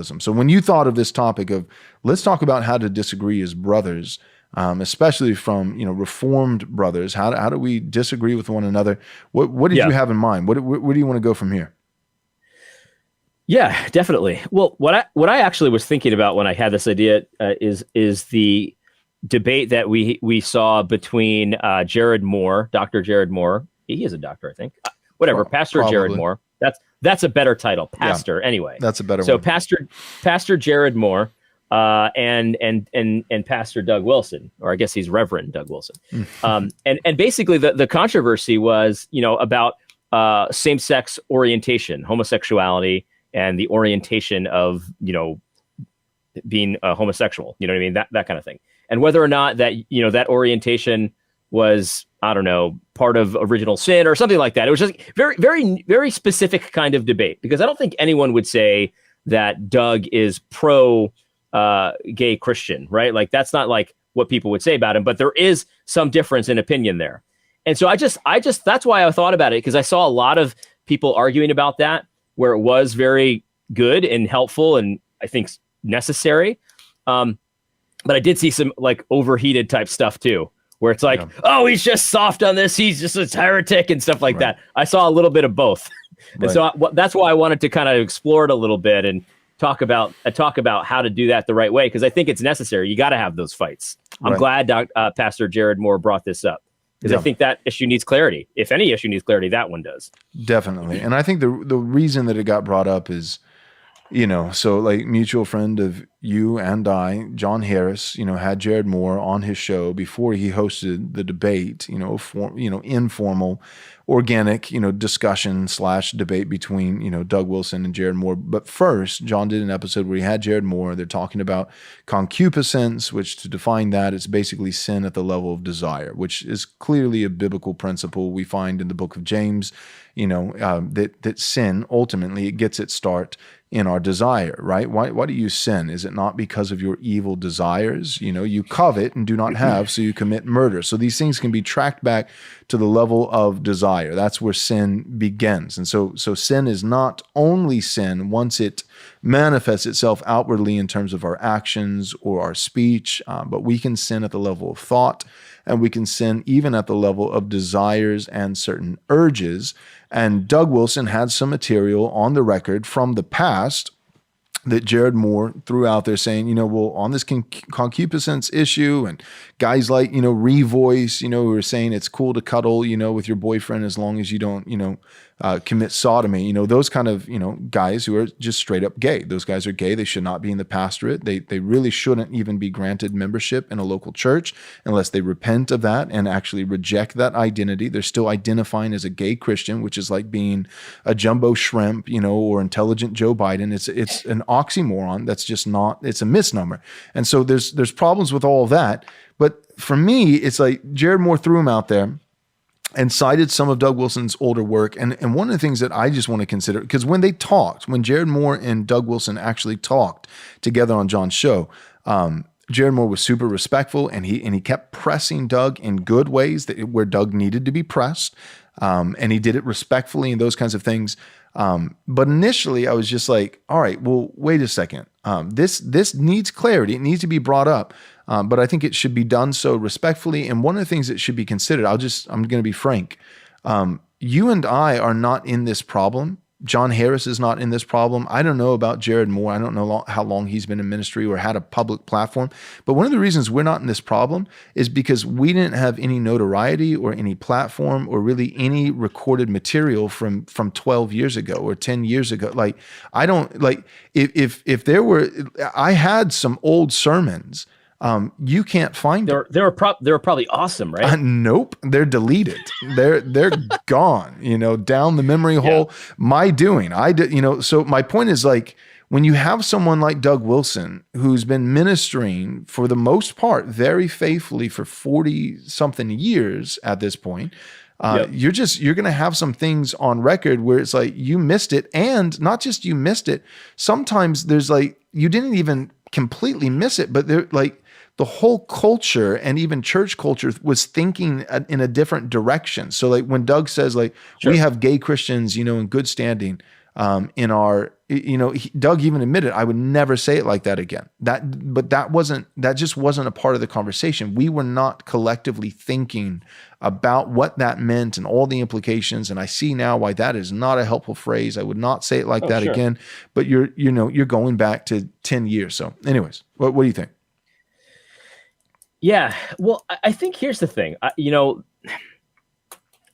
So when you thought of this topic of let's talk about how to disagree as brothers, especially from Reformed brothers, how do we disagree with one another? What did you have in mind? Where do you want to go from here? Yeah, definitely. Well, what I actually was thinking about when I had this idea is the debate that we saw between Jared Moore, Dr. Jared Moore. He is a doctor, I think. Whatever, Pastor Probably. Jared Moore. That's a better title, Pastor. Anyway, that's a better so one. Pastor Jared Moore and Pastor Doug Wilson, or I guess he's Reverend Doug Wilson. And basically the controversy was about same-sex orientation, homosexuality, and the orientation of being homosexual. You know what I mean? That kind of thing. And whether or not that that orientation was, I don't know, part of original sin or something like that. It was just very, very, very specific kind of debate, because I don't think anyone would say that Doug is pro gay Christian, right? Like that's not like what people would say about him, but there is some difference in opinion there. And so I just that's why I thought about it, because I saw a lot of people arguing about that, where it was very good and helpful and I think necessary. But I did see some like overheated type stuff too, where it's like, oh, he's just soft on this, he's just a heretic and stuff like that. I saw a little bit of both. And so that's why I wanted to kind of explore it a little bit and talk about how to do that the right way, because I think it's necessary. You got to have those fights. I'm glad Pastor Jared Moore brought this up, because I think that issue needs clarity. If any issue needs clarity, that one does. Definitely. And I think the reason that it got brought up is, so like mutual friend of you and I, John Harris, had Jared Moore on his show before he hosted the debate, informal, organic, discussion / debate between, Doug Wilson and Jared Moore. But first, John did an episode where he had Jared Moore. They're talking about concupiscence, which, to define that, it's basically sin at the level of desire, which is clearly a biblical principle we find in the book of James, that sin, ultimately, it gets its start in our desire, right? Why do you sin? Is it not because of your evil desires? You covet and do not have, so you commit murder. So these things can be tracked back to the level of desire. That's where sin begins. And so sin is not only sin once it manifests itself outwardly in terms of our actions or our speech, but we can sin at the level of thought, and we can sin even at the level of desires and certain urges. And Doug Wilson had some material on the record from the past that Jared Moore threw out there saying, well, on this concupiscence issue, and guys like, Revoice, who are saying it's cool to cuddle, with your boyfriend as long as you don't, commit sodomy, those kind of, guys who are just straight up gay. Those guys are gay. They should not be in the pastorate. They really shouldn't even be granted membership in a local church unless they repent of that and actually reject that identity. They're still identifying as a gay Christian, which is like being a jumbo shrimp, or intelligent Joe Biden. It's an oxymoron. That's just not, it's a misnomer. And so there's problems with all of that. But for me, it's like Jared Moore threw him out there and cited some of Doug Wilson's older work. And one of the things that I just want to consider, because when Jared Moore and Doug Wilson actually talked together on John's show, Jared Moore was super respectful, and he kept pressing Doug in good ways where Doug needed to be pressed. And he did it respectfully and those kinds of things. But initially I was just like, all right, well, wait a second. This needs clarity. It needs to be brought up. But I think it should be done so respectfully. And one of the things that should be considered, I'm going to be frank. You and I are not in this problem. John Harris is not in this problem. I don't know about Jared Moore. I don't know how long he's been in ministry or had a public platform. But one of the reasons we're not in this problem is because we didn't have any notoriety or any platform or really any recorded material from 12 years ago or 10 years ago. Like, I don't like if there were, I had some old sermons. You can't find them. They were probably awesome, right? Nope, they're deleted. They're gone. Down the memory hole. My doing. I did. So my point is, like, when you have someone like Doug Wilson, who's been ministering for the most part very faithfully for 40 something years at this point. You're going to have some things on record where it's like you missed it, and not just you missed it. Sometimes there's like you didn't even completely miss it, but they're like. The whole culture and even church culture was thinking in a different direction. So like when Doug says like, we have gay Christians, in good standing, in our Doug even admitted, I would never say it like that again. That just wasn't a part of the conversation. We were not collectively thinking about what that meant and all the implications. And I see now why that is not a helpful phrase. I would not say it like that sure. again. But you're going back to 10 years. So, anyways, what do you think? Yeah, well, I think here's the thing.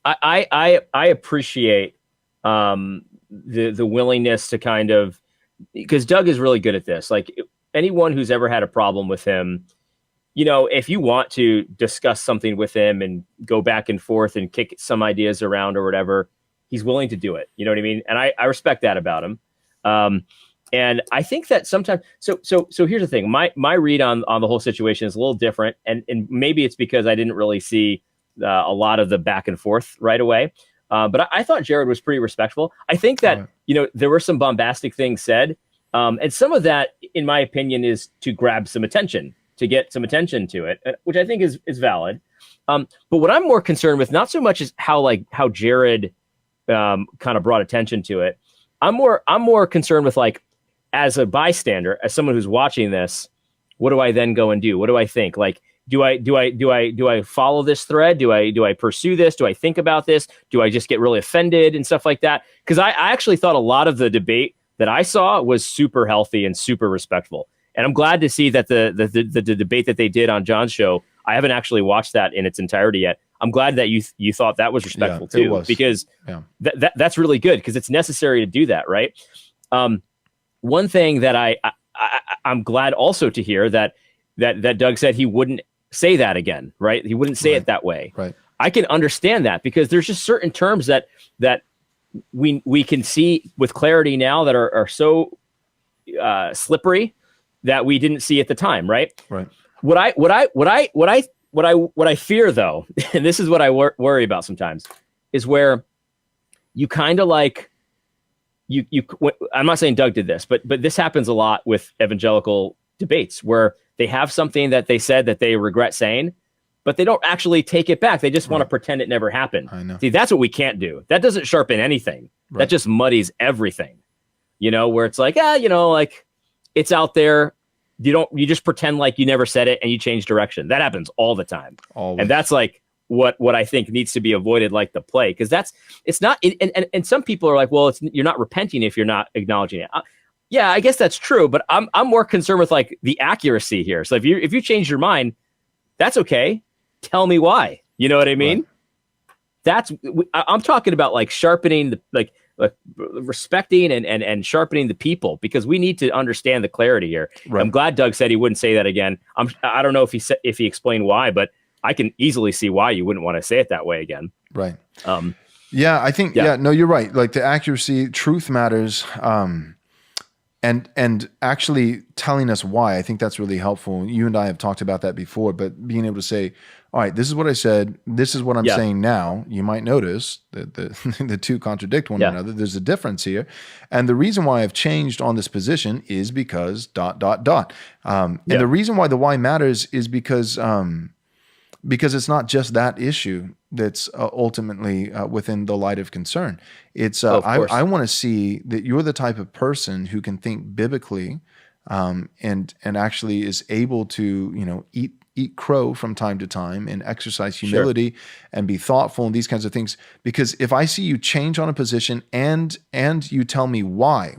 I appreciate the willingness to kind of, because Doug is really good at this. Like anyone who's ever had a problem with him, if you want to discuss something with him and go back and forth and kick some ideas around or whatever, he's willing to do it. You know what I mean? And I respect that about him. And I think that sometimes, so here's the thing. My read on the whole situation is a little different, and maybe it's because I didn't really see a lot of the back and forth right away. But I thought Jared was pretty respectful. I think that there were some bombastic things said, and some of that, in my opinion, is to grab some attention, to get some attention to it, which I think is valid. But what I'm more concerned with, not so much is how Jared kind of brought attention to it. I'm more concerned with, like, as a bystander, as someone who's watching this, what do I then go and do? What do I think? Like, do I follow this thread? Do I pursue this? Do I think about this? Do I just get really offended and stuff like that? Because I actually thought a lot of the debate that I saw was super healthy and super respectful. And I'm glad to see that the debate that they did on John's show, I haven't actually watched that in its entirety yet. I'm glad that you thought that was respectful too, because that's really good, because it's necessary to do that, right? One thing that I'm glad also to hear that Doug said he wouldn't say that again, right? He wouldn't say it that way. Right. I can understand that, because there's just certain terms that we can see with clarity now that are so slippery that we didn't see at the time, right? Right. What I fear, though, and this is what I worry about sometimes, is where you kind of like I'm not saying Doug did this, but this happens a lot with evangelical debates, where they have something that they said that they regret saying, but they don't actually take it back. They just want to pretend it never happened. I know. See, that's what we can't do. That doesn't sharpen anything. Right. That just muddies everything. Where it's like, like it's out there. You just pretend like you never said it and you change direction. That happens all the time. Always. And that's like what I think needs to be avoided, like the play, because it's not. And some people are like, well, you're not repenting if you're not acknowledging it. Yeah, I guess that's true, but I'm more concerned with, like, the accuracy here. So if you change your mind, that's okay. Tell me why. You know what I mean? Right. I'm talking about, like, sharpening the respecting and sharpening the people, because we need to understand the clarity here. Right. I'm glad Doug said he wouldn't say that again. I don't know if he explained why, but I can easily see why you wouldn't want to say it that way again. Right. Yeah, I think, no, you're right. Like, the accuracy, truth matters. And actually telling us why, I think that's really helpful. You and I have talked about that before, but being able to say, all right, this is what I said. This is what I'm saying now. You might notice that the two contradict one another. There's a difference here. And the reason why I've changed on this position is because ... And the reason why the why matters is because it's not just that issue that's ultimately within the light of concern. It's I want to see that you're the type of person who can think biblically, and actually is able to eat crow from time to time and exercise humility and be thoughtful and these kinds of things. Because if I see you change on a position and you tell me why,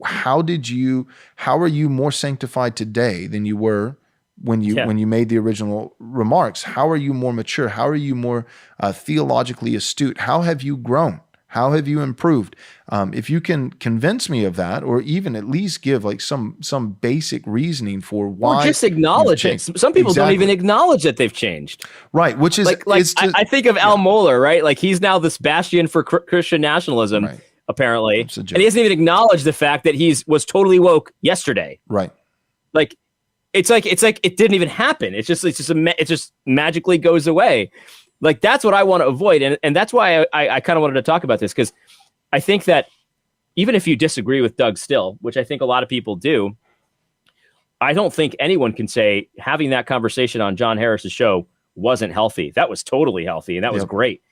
how are you more sanctified today than you were when you made the original remarks? How are you more mature? How are you more theologically astute? How have you grown? How have you improved? If you can convince me of that, or even at least give like some basic reasoning for why, or just acknowledge it. Some people don't even acknowledge that they've changed. Right, which is like I think of Al Mohler, right? Like, he's now this bastion for Christian nationalism, apparently, and he hasn't even acknowledged the fact that was totally woke yesterday. Right. Like, it's like it didn't even happen. It just magically goes away. Like, that's what I want to avoid, and that's why I kind of wanted to talk about this, because I think that even if you disagree with Doug still, which I think a lot of people do, I don't think anyone can say having that conversation on John Harris's show wasn't healthy. That was totally healthy, and that was great.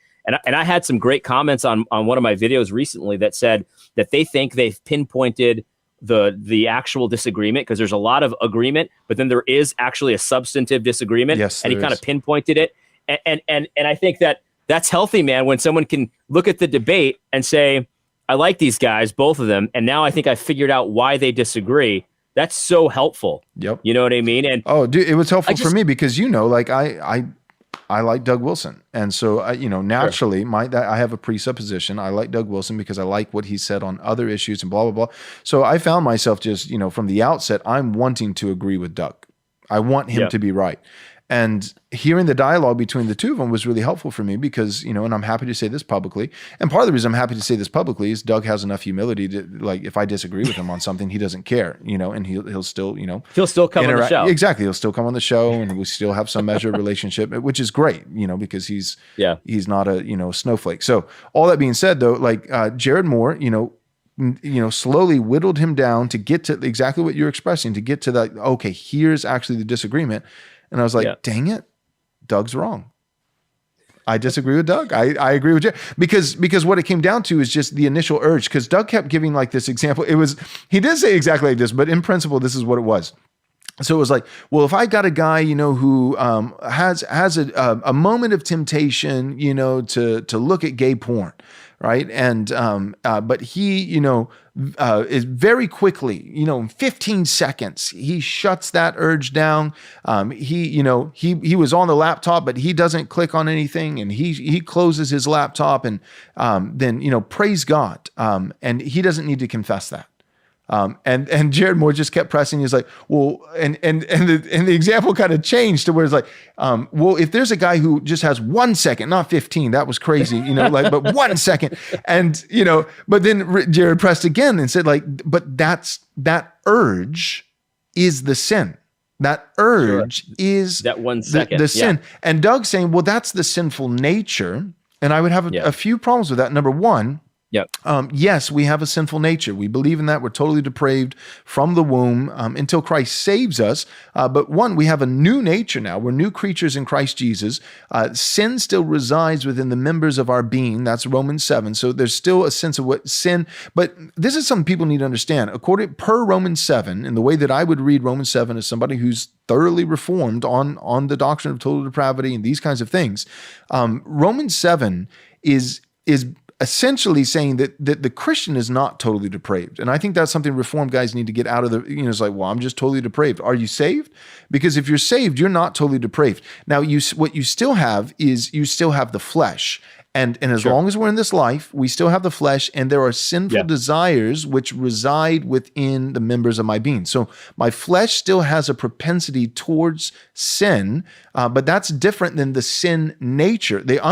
And I had some great comments on one of my videos recently that said that they think they've pinpointed the actual disagreement, because there's a lot of agreement, but then there is actually a substantive disagreement. Yes, and he there kind is. of pinpointed it. And I think that that's healthy, man, when someone can look at the debate and say, I like these guys, both of them, and now I think I figured out why they disagree. That's so helpful. Yep. You know what I mean? And oh, dude, it was helpful for me because, like I like Doug Wilson. And so, naturally, I have a presupposition. I like Doug Wilson because I like what he said on other issues and blah, blah, blah. So I found myself just, from the outset, I'm wanting to agree with Doug. I want him to be right. And hearing the dialogue between the two of them was really helpful for me because, and I'm happy to say this publicly. And part of the reason I'm happy to say this publicly is Doug has enough humility to, like, if I disagree with him on something, he doesn't care, and he'll still, he'll still come on the show. Exactly. He'll still come on the show and we still have some measure of relationship, which is great, because he's not a, snowflake. So all that being said though, like, Jared Moore, slowly whittled him down to get to exactly what you're expressing, to get to that, okay, here's actually the disagreement. And I was like, dang it, Doug's wrong. I disagree with Doug. I agree with Jared. Because what it came down to is just the initial urge. Because Doug kept giving like this example. He did say exactly like this, but in principle, this is what it was. So it was like, well, if I got a guy, who has a moment of temptation, to look at gay porn, right? And but he, is very quickly, in 15 seconds, he shuts that urge down. He was on the laptop, but he doesn't click on anything, and he closes his laptop, and then praise God, and he doesn't need to confess that. And Jared Moore just kept pressing. He's like, well, and the example kind of changed to where it's like, well, if there's a guy who just has 1 second, not 15, that was crazy, but 1 second. And, but then Jared pressed again and said like, but that urge is the sin. That urge is that 1 second, the sin. And Doug's saying, well, that's the sinful nature. And I would have a few problems with that. Number one, yes, we have a sinful nature. We believe in that. We're totally depraved from the womb until Christ saves us. But one, we have a new nature now. We're new creatures in Christ Jesus. Sin still resides within the members of our being. That's Romans 7. So there's still a sense of what sin, but this is something people need to understand. Per Romans 7, in the way that I would read Romans 7 as somebody who's thoroughly reformed on the doctrine of total depravity and these kinds of things, Romans 7 is essentially saying that the Christian is not totally depraved. And I think that's something Reformed guys need to get out of the, it's like, well, I'm just totally depraved. Are you saved? Because if you're saved, you're not totally depraved. Now, what you still have is you still have the flesh. And as long as we're in this life, we still have the flesh, and there are sinful desires which reside within the members of my being. So my flesh still has a propensity towards sin, but that's different than the sin nature. The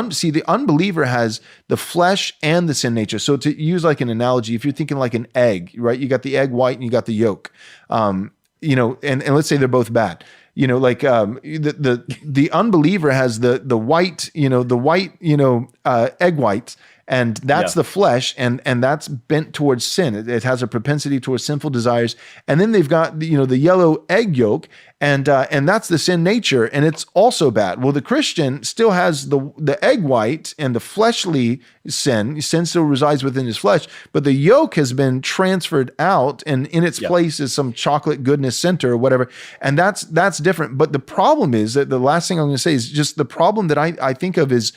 unbeliever has the flesh and the sin nature. So to use like an analogy, if you're thinking like an egg, right? You got the egg white and you got the yolk, and let's say they're both bad. The unbeliever has the white, egg whites, and that's the flesh, and that's bent towards sin. It has a propensity towards sinful desires. And then they've got the yellow egg yolk, and that's the sin nature, and it's also bad. Well, the Christian still has the egg white and the fleshly sin. Sin still resides within his flesh, but the yolk has been transferred out, and in its place is some chocolate goodness center or whatever. And that's different. But the problem is that the last thing I'm going to say is just the problem that I think of is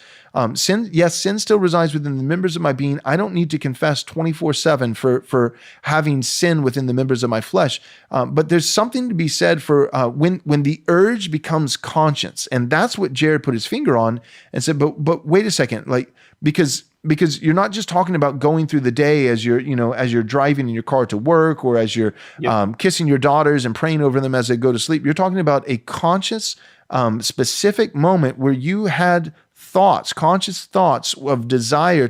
sin. Yes, sin still resides within the members of my being. I don't need to confess 24/7 for having sin within the members of my flesh. But there's something to be said for when the urge becomes conscience, and that's what Jared put his finger on and said. But wait a second, like because you're not just talking about going through the day as you're driving in your car to work, or as you're kissing your daughters and praying over them as they go to sleep. You're talking about a conscious, specific moment where you had conscious thoughts of desire.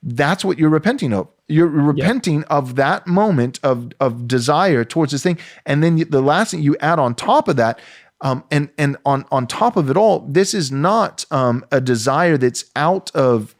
That's what you're repenting of. You're repenting of that moment of desire towards this thing. And then the last thing you add on top of that, and on top of it all, this is not a desire that's out of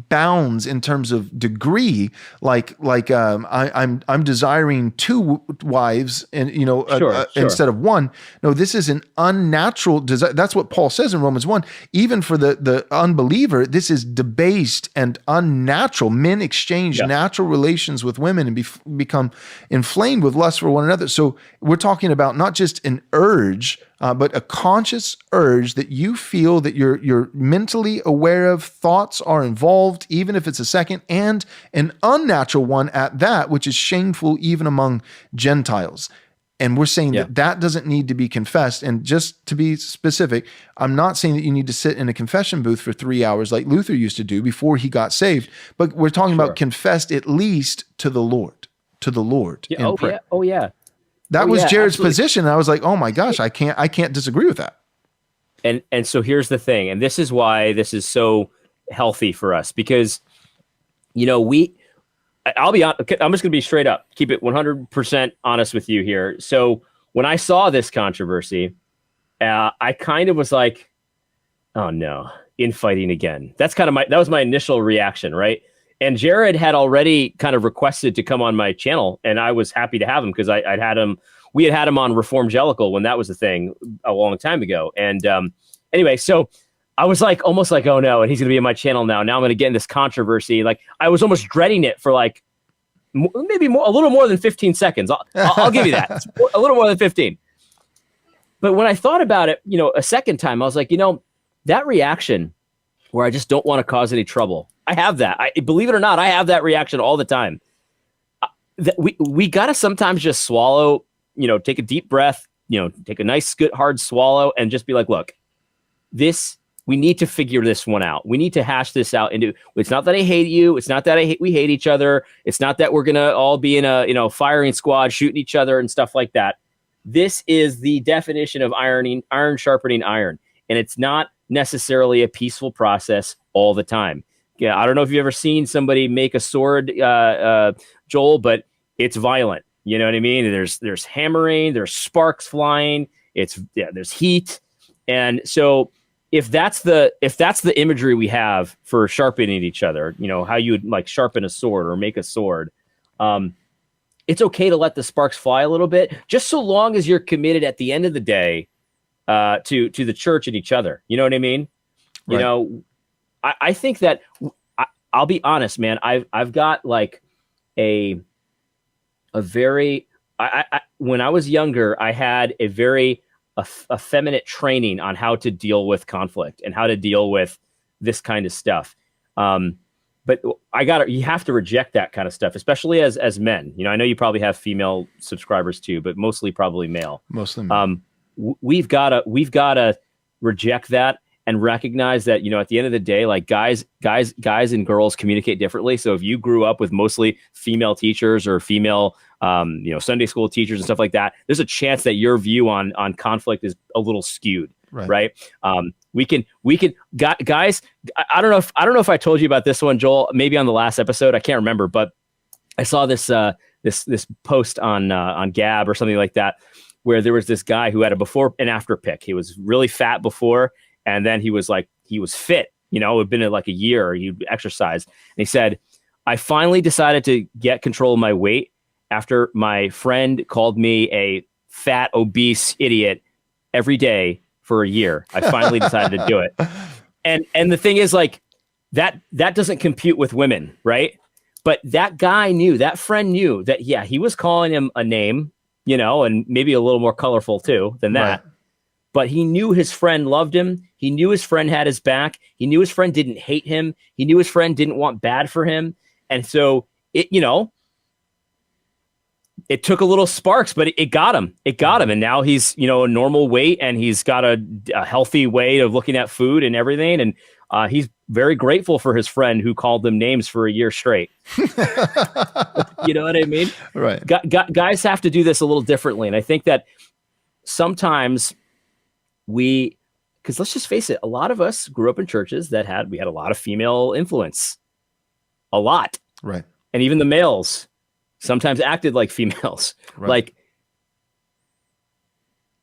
bounds in terms of degree, I'm desiring two wives, and Sure. instead of one. No, this is an unnatural desire. That's what Paul says in Romans 1. Even for the unbeliever, this is debased and unnatural. Men exchange Yeah. natural relations with women and become inflamed with lust for one another. So we're talking about not just an urge, but a conscious urge that you feel that you're mentally aware of, thoughts are involved, even if it's a second, and an unnatural one at that, which is shameful even among Gentiles. And we're saying Yeah. that doesn't need to be confessed. And just to be specific, I'm not saying that you need to sit in a confession booth for 3 hours like Luther used to do before he got saved, but we're talking about confessed at least to the Lord Yeah. in prayer. Yeah. Oh yeah. That was Jared's absolutely. position. And I was like, oh my gosh, I can't disagree with that. And so here's the thing, and this is why this is so healthy for us, because I'll be honest, I'm just going to be straight up, keep it 100% honest with you here. So when I saw this controversy, I kind of was like, oh no, infighting again. That was my initial reaction, right? And Jared had already kind of requested to come on my channel, and I was happy to have him because we had had him on Reformgelical when that was a thing a long time ago. And anyway, so I was like, almost like, oh no, and he's going to be on my channel now. Now I'm going to get in this controversy. Like I was almost dreading it for like maybe a little more than 15 seconds. I'll give you that. A little more than 15. But when I thought about it, a second time, I was like, that reaction where I just don't want to cause any trouble. I have that. Believe it or not, I have that reaction all the time. We got to sometimes just swallow, take a deep breath, take a nice, good, hard swallow and just be like, look, we need to figure this one out. We need to hash this out. It's not that I hate you. It's not that we hate each other. It's not that we're going to all be in a, firing squad, shooting each other and stuff like that. This is the definition of iron sharpening iron. And it's not necessarily a peaceful process all the time. Yeah, I don't know if you've ever seen somebody make a sword, Joel, but it's violent. You know what I mean? There's hammering, there's sparks flying. There's heat, and so if that's the imagery we have for sharpening each other, how you would like sharpen a sword or make a sword, it's okay to let the sparks fly a little bit, just so long as you're committed at the end of the day to the church and each other. You know what I mean? Right. I think that I'll be honest, man. I've got like a very when I was younger, I had a very effeminate training on how to deal with conflict and how to deal with this kind of stuff. But you have to reject that kind of stuff, especially as men. I know you probably have female subscribers too, but mostly probably male. Mostly male. We've got to reject that and recognize that, at the end of the day, like guys and girls communicate differently. So if you grew up with mostly female teachers or female, Sunday school teachers and stuff like that, there's a chance that your view on conflict is a little skewed. Right. We can guys. I don't know if I told you about this one, Joel, maybe on the last episode, I can't remember, but I saw this post on Gab or something like that, where there was this guy who had a before and after pic. He was really fat before, and then he was fit, it had been like a year, he'd exercised. And he said, I finally decided to get control of my weight after my friend called me a fat, obese idiot every day for a year. I finally decided to do it. And the thing is, like, that doesn't compute with women, right? But that friend knew that, yeah, he was calling him a name, and maybe a little more colorful too than that. Right. But he knew his friend loved him. He knew his friend had his back. He knew his friend didn't hate him. He knew his friend didn't want bad for him. And so it took a little sparks, but it got him. It got him. And now he's, a normal weight, and he's got a healthy way of looking at food and everything. And he's very grateful for his friend who called them names for a year straight. You know what I mean? Right. Guys have to do this a little differently. And I think that sometimes because let's just face it, a lot of us grew up in churches that we had a lot of female influence. A lot. Right. And even the males sometimes acted like females. Right. Like,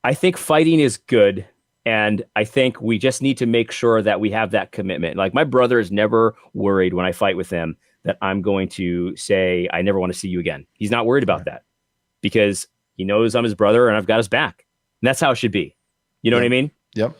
I think fighting is good. And I think we just need to make sure that we have that commitment. Like my brother is never worried when I fight with him that I'm going to say, I never want to see you again. He's not worried about Right. that because he knows I'm his brother and I've got his back. And that's how it should be. You know what I Yep. mean? Yep.